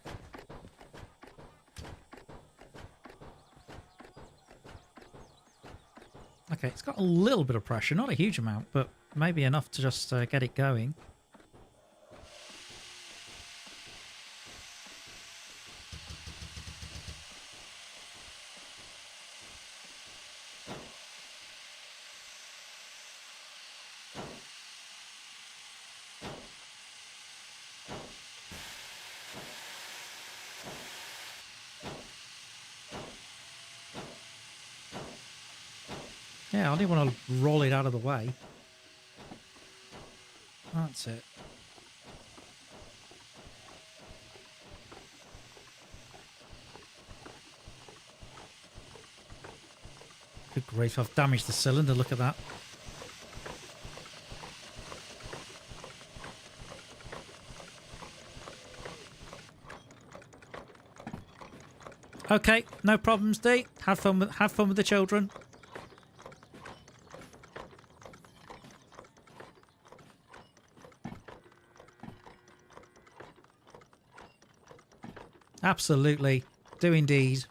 [SPEAKER 1] Okay, it's got a little bit of pressure, not a huge amount, but maybe enough to just get it going. Yeah, I didn't want to roll it out of the way. That's it. Good grief, I've damaged the cylinder, look at that. Okay, no problems, D. Have fun with the children. Absolutely. Do indeed.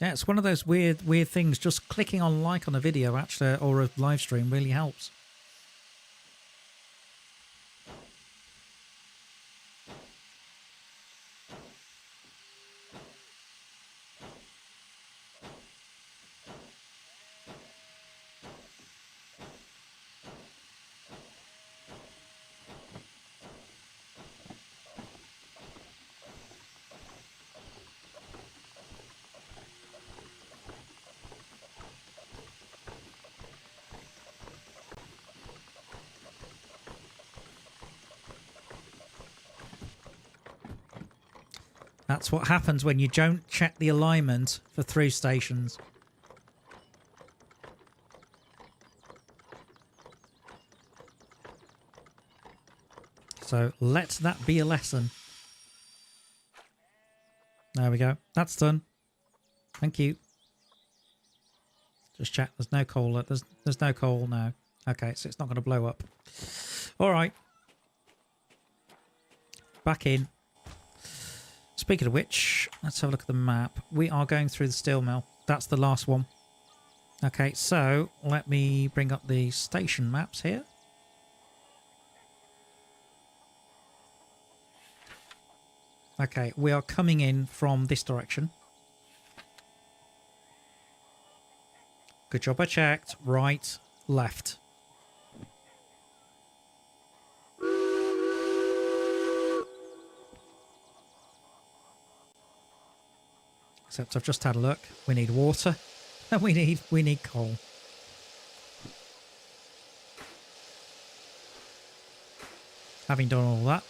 [SPEAKER 1] Yeah, it's one of those weird things. Just clicking on like on a video actually, or a live stream really helps. That's what happens when you don't check the alignment for through stations. So let that be a lesson. There we go. That's done. Thank you. Just check. There's no coal. There's no coal now. Okay, so it's not going to blow up. All right. Back in. Speaking of which, let's have a look at the map. We are going through the steel mill. That's the last one. Okay, so let me bring up the station maps here. Okay, we are coming in from this direction. Good job, I checked. Right, left. Except I've just had a look. We need water and we need coal. Having done all that,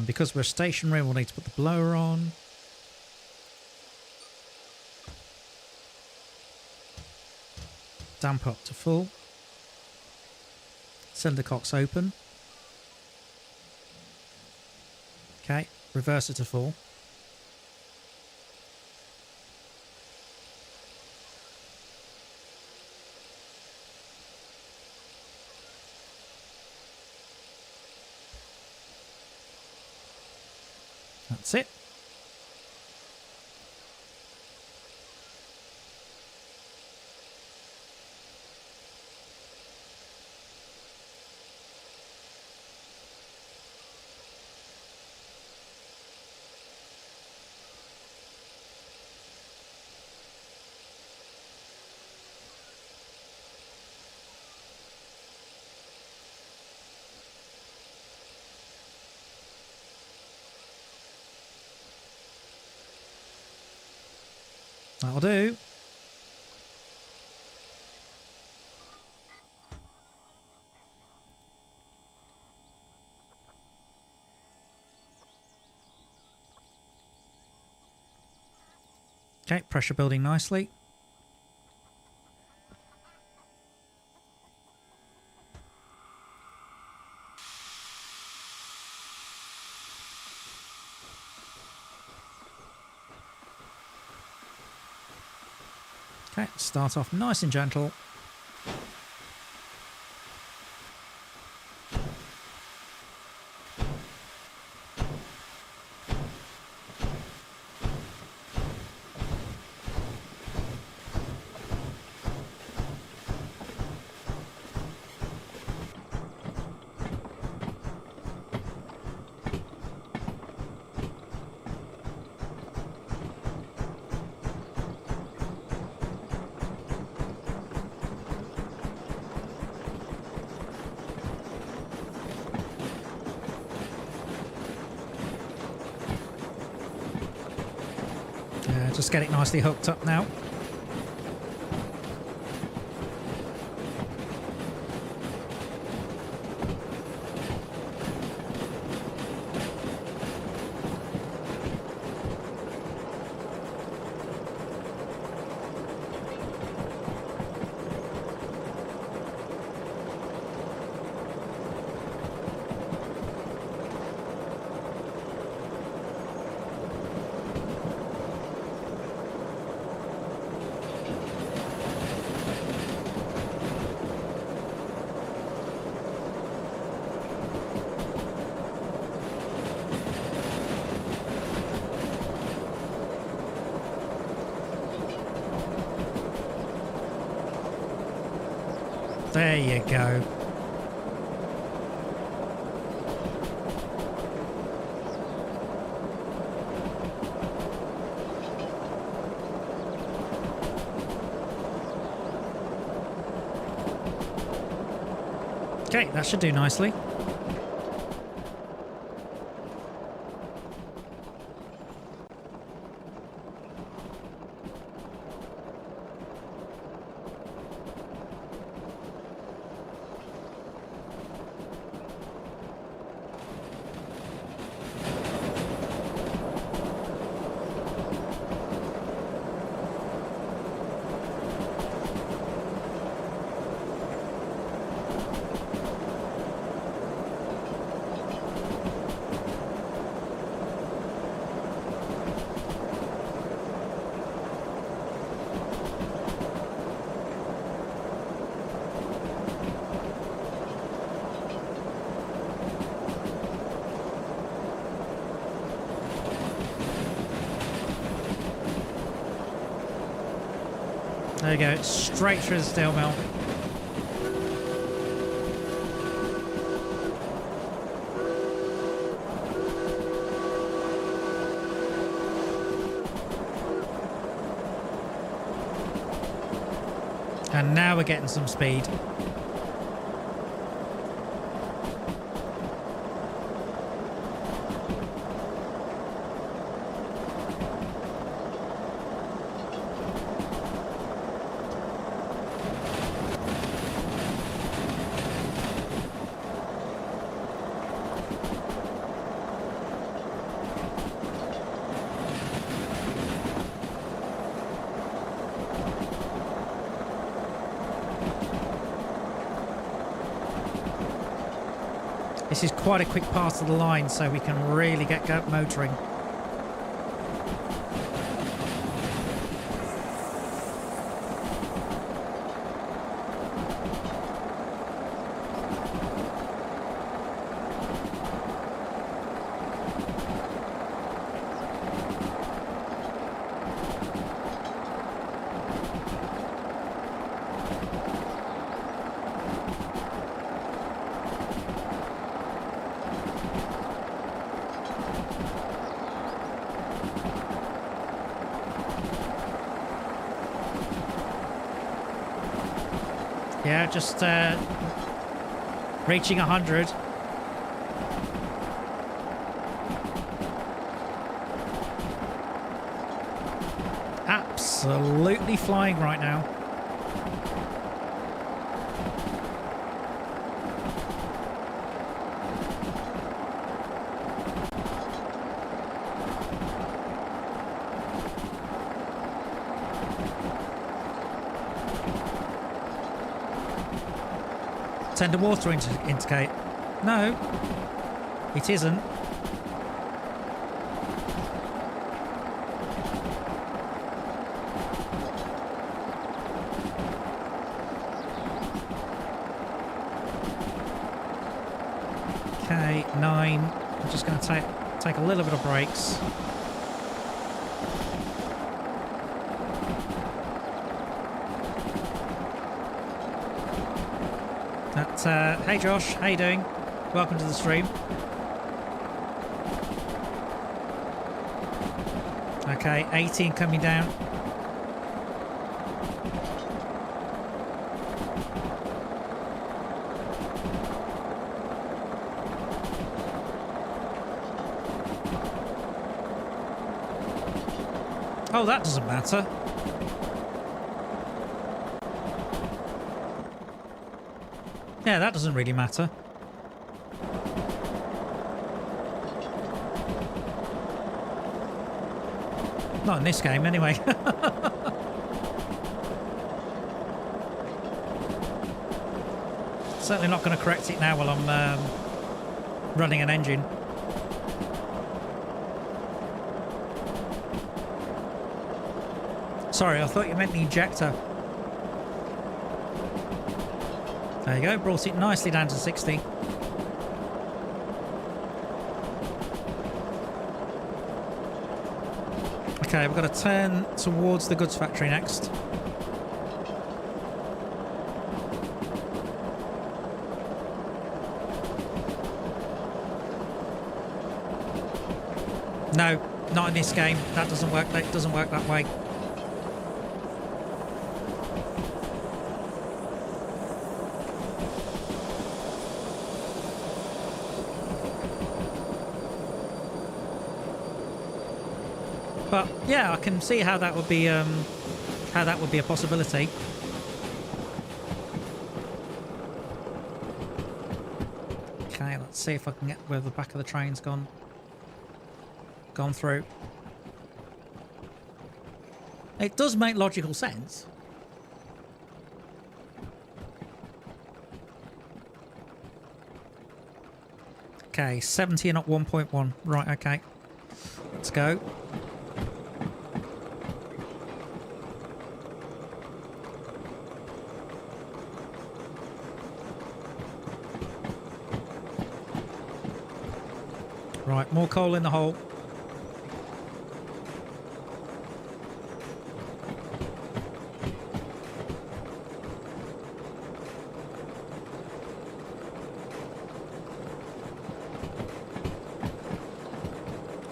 [SPEAKER 1] because we're stationary, we'll need to put the blower on. Damp up to full. Cylinder cocks open. Okay, reverse it to full. That's it. That'll do. Okay, pressure building nicely. Okay, start off nice and gentle. Just get it nicely hooked up now. There you go. Okay, that should do nicely. There you go, straight through the steel mill. And now we're getting some speed. This is quite a quick pass of the line, so we can really get motoring. Yeah, just reaching 100. absolutely flying right now. Tender water indicate. No, it isn't. Okay, 9. I'm just going to take a little bit of brakes. Hey Josh, how you doing? Welcome to the stream. Okay, 18 coming down. Oh, that doesn't matter. Yeah, that doesn't really matter. Not in this game, anyway. Certainly not going to correct it now while I'm running an engine. Sorry, I thought you meant the injector. There you go, brought it nicely down to 60. Okay, we've got to turn towards the goods factory next. No, not in this game. That doesn't work. That doesn't work that way. But yeah, I can see how that would be a possibility. Okay, let's see if I can get where the back of the train's gone through. It does make logical sense. Okay, 70 and not 1.1. Right, okay. Let's go. Right, more coal in the hole.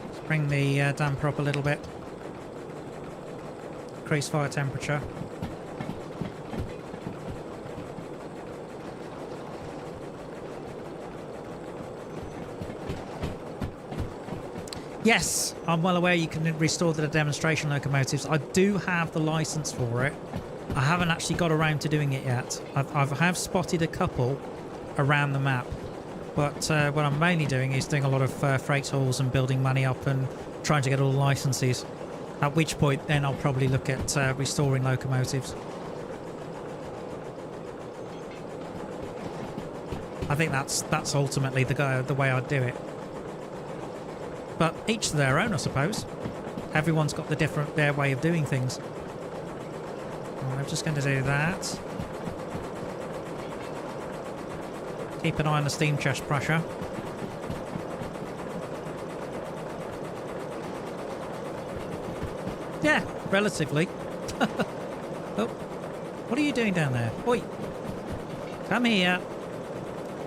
[SPEAKER 1] Let's bring the damper up a little bit. Increase fire temperature. Yes, I'm well aware you can restore the demonstration locomotives. I do have the license for it. I haven't actually got around to doing it yet. I have spotted a couple around the map. But what I'm mainly doing is doing a lot of freight hauls and building money up and trying to get all the licenses. At which point then I'll probably look at restoring locomotives. I think that's ultimately the way I'd do it. But each to their own, I suppose. Everyone's got their way of doing things. I'm just going to do that. Keep an eye on the steam chest pressure. Yeah, relatively. Oh, what are you doing down there? Oi! Come here.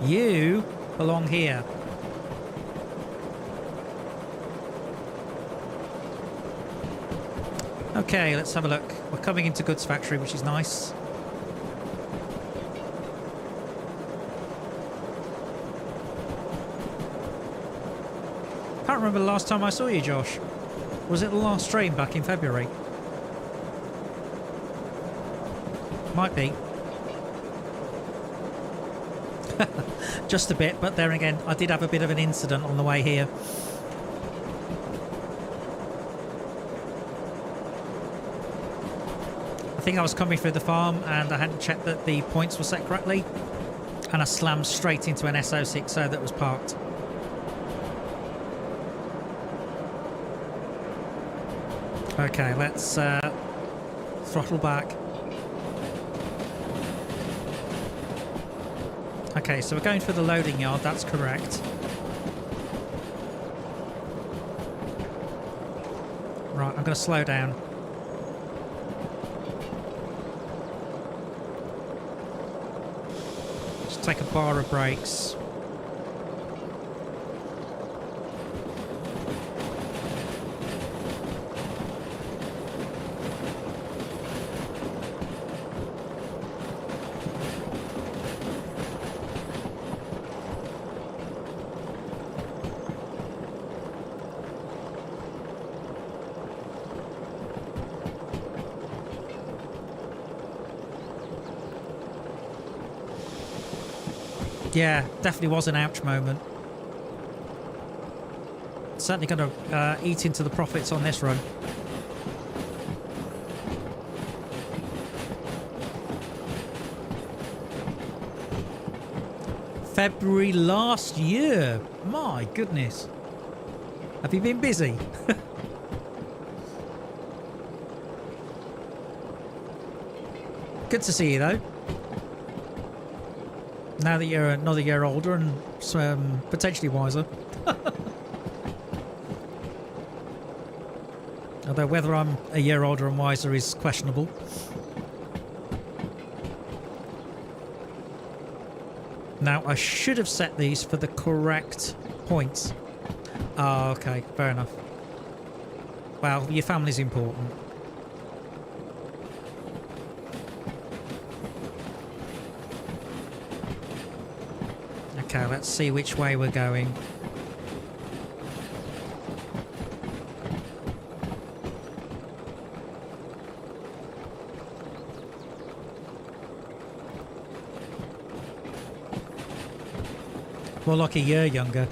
[SPEAKER 1] You belong here. Okay, let's have a look. We're coming into goods factory, which is nice. Can't remember the last time I saw you, Josh. Was it the last stream back in February? Might be. Just a bit, but there again, I did have a bit of an incident on the way here. I think I was coming through the farm and I hadn't checked that the points were set correctly, and I slammed straight into an S060 that was parked. Okay, let's throttle back. Okay, so we're going for the loading yard, that's correct. Right, I'm going to slow down. Just take a bar of brakes. Yeah, definitely was an ouch moment. Certainly going to eat into the profits on this run. February last year. My goodness. Have you been busy? Good to see you though. Now that you're another year older and potentially wiser. Although whether I'm a year older and wiser is questionable. Now, I should have set these for the correct points. Oh, okay, fair enough. Well, your family's important. Okay, let's see which way we're going. More like a year younger.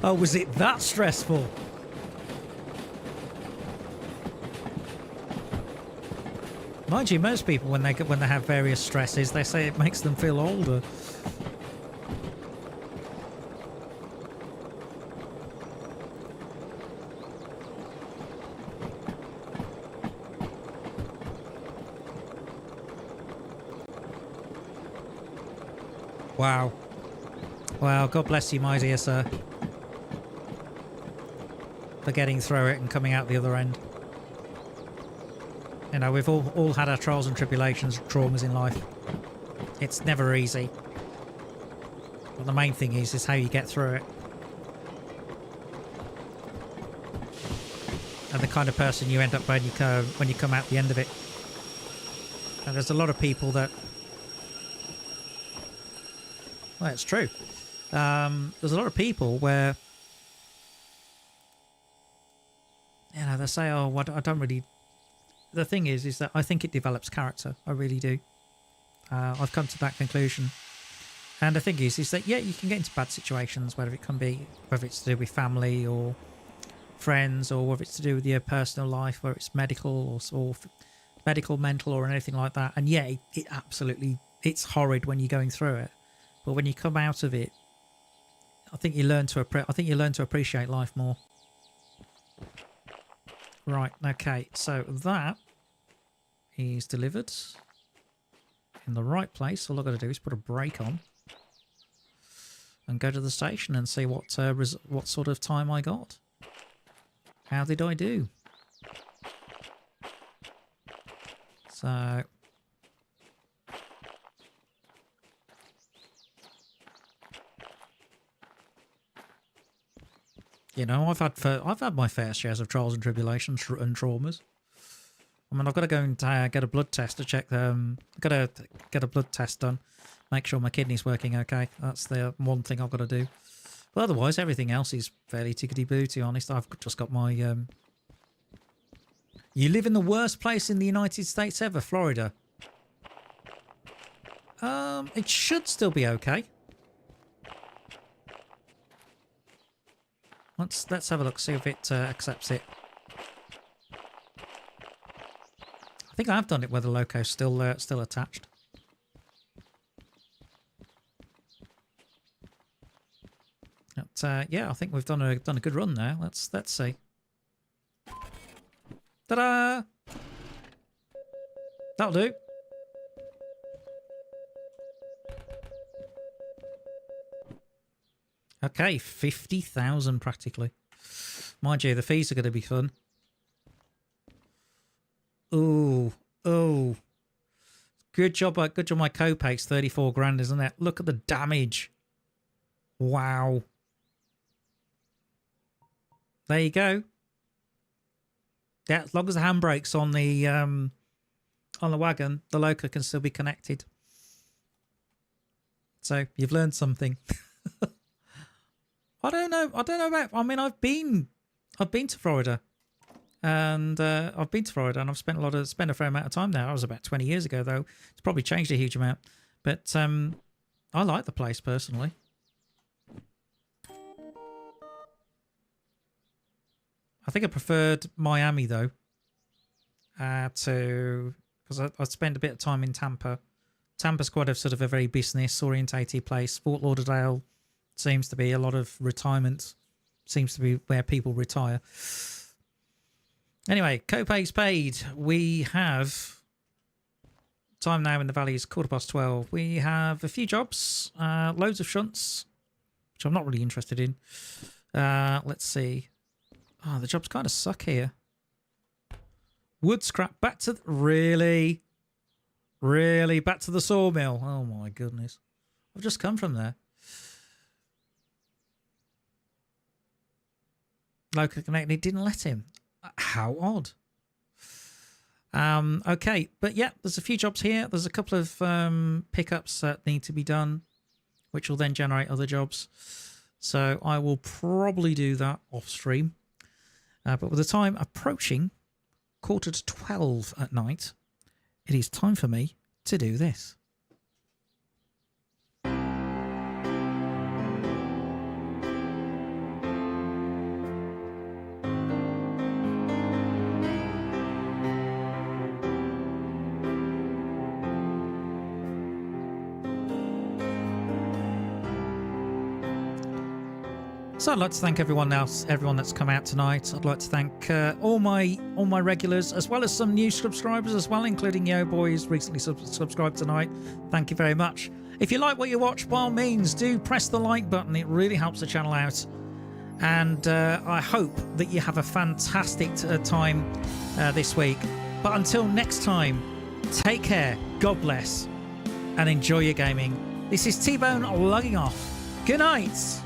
[SPEAKER 1] Oh, was it that stressful? Mind you, most people when they have various stresses, they say it makes them feel older. Wow. Wow, God bless you, my dear sir, for getting through it and coming out the other end. You know, we've all had our trials and tribulations, traumas in life. It's never easy. But the main thing is how you get through it. And the kind of person you end up when you come out the end of it. And there's a lot of people that... Well, it's true. There's a lot of people where, you know, they say, oh, I don't really... The thing is that I think it develops character. I really do. I've come to that conclusion. And the thing is that, yeah, you can get into bad situations, whether it's to do with family or friends, or whether it's to do with your personal life, whether it's medical or medical, mental, or anything like that. And yeah, it absolutely, it's horrid when you're going through it. But when you come out of it, I think you learn to appreciate life more. Right, okay, so that is delivered in the right place. All I've got to do is put a brake on and go to the station and see what sort of time I got. How did I do? So... You know, I've had my fair shares of trials and tribulations and traumas. I mean, I've got to go and get a blood test to check them. Got to get a blood test done, make sure my kidney's working okay. That's the one thing I've got to do. But otherwise, everything else is fairly tickety-boo, to be honest. I've just got my... You live in the worst place in the United States ever, Florida. It should still be okay. Let's have a look, see if it accepts it. I think I have done it where the loco's still attached. But, yeah, I think we've done a good run there. Let's see. Ta-da! That'll do. Okay, 50,000 practically. Mind you, the fees are going to be fun. Ooh, oh. Good job my copate's 34 grand, isn't it? Look at the damage. Wow. There you go. Yeah, as long as the handbrake's on the wagon, the loco can still be connected. So you've learned something. I don't know about. I mean, I've been to Florida, and I've spent a fair amount of time there. I was about 20 years ago, though. It's probably changed a huge amount, but I like the place personally. I think I preferred Miami though, because I spent a bit of time in Tampa. Tampa's quite a sort of a very business orientated place. Fort Lauderdale seems to be a lot of retirement. Seems to be where people retire. Anyway, copays paid. We have time now in the valley is 12:15. We have a few jobs, loads of shunts, which I'm not really interested in. Let's see. Oh, the jobs kind of suck here. Wood scrap back to really back to the sawmill. Oh my goodness, I've just come from there. Local connected didn't let him. How odd. Okay, but yeah, there's a few jobs here. There's a couple of pickups that need to be done, which will then generate other jobs. So I will probably do that off stream. But with the time approaching 11:45 at night, it is time for me to do this. So I'd like to thank everyone that's come out tonight. I'd like to thank all my regulars, as well as some new subscribers as well, including Yo Boy, who's recently subscribed tonight. Thank you very much. If you like what you watch, by all means, do press the like button. It really helps the channel out. And I hope that you have a fantastic time this week. But until next time, take care, God bless, and enjoy your gaming. This is T-Bone logging off. Good night.